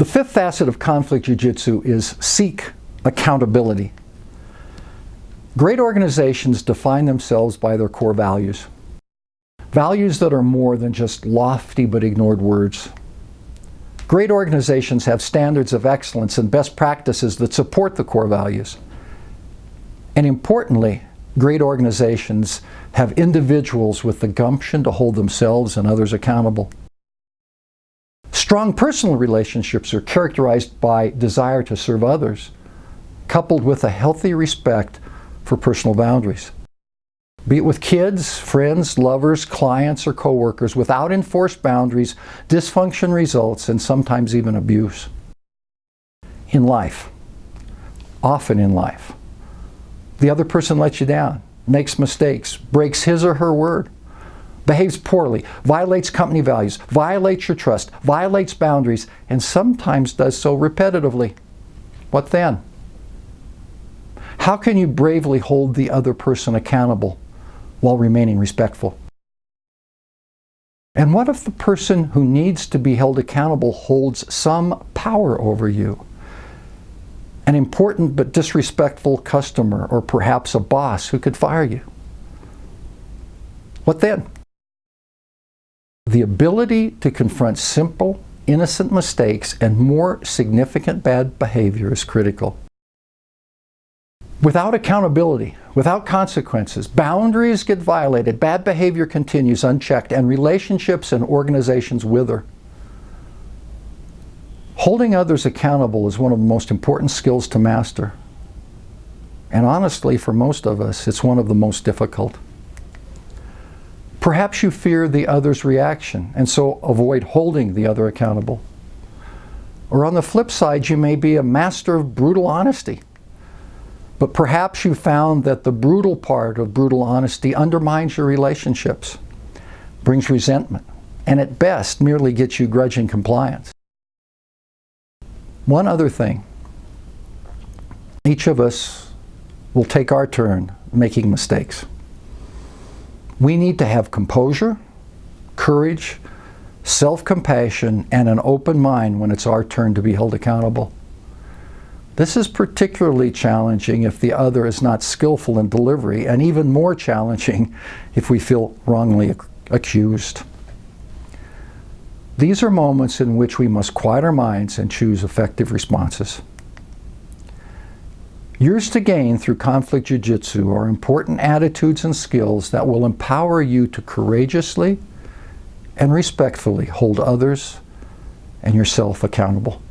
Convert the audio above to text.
The fifth facet of conflict jujitsu is seek accountability. Great organizations define themselves by their core values. Values that are more than just lofty but ignored words. Great organizations have standards of excellence and best practices that support the core values. And importantly, great organizations have individuals with the gumption to hold themselves and others accountable. Strong personal relationships are characterized by desire to serve others, coupled with a healthy respect for personal boundaries. Be it with kids, friends, lovers, clients, or coworkers, without enforced boundaries, dysfunction results and sometimes even abuse. In life, often in life, the other person lets you down, makes mistakes, breaks his or her word, behaves poorly, violates company values, violates your trust, violates boundaries, and sometimes does so repetitively. What then? How can you bravely hold the other person accountable while remaining respectful? And what if the person who needs to be held accountable holds some power over you? An important but disrespectful customer, or perhaps a boss who could fire you? What then? The ability to confront simple, innocent mistakes and more significant bad behavior is critical. Without accountability, without consequences, boundaries get violated, bad behavior continues unchecked, and relationships and organizations wither. Holding others accountable is one of the most important skills to master. And honestly, for most of us, it's one of the most difficult. Perhaps you fear the other's reaction and so avoid holding the other accountable. Or on the flip side, you may be a master of brutal honesty. But perhaps you found that the brutal part of brutal honesty undermines your relationships, brings resentment, and at best merely gets you grudging compliance. One other thing. Each of us will take our turn making mistakes. We need to have composure, courage, self-compassion, and an open mind when it's our turn to be held accountable. This is particularly challenging if the other is not skillful in delivery, and even more challenging if we feel wrongly accused. These are moments in which we must quiet our minds and choose effective responses. Yours to gain through conflict jujitsu are important attitudes and skills that will empower you to courageously and respectfully hold others and yourself accountable.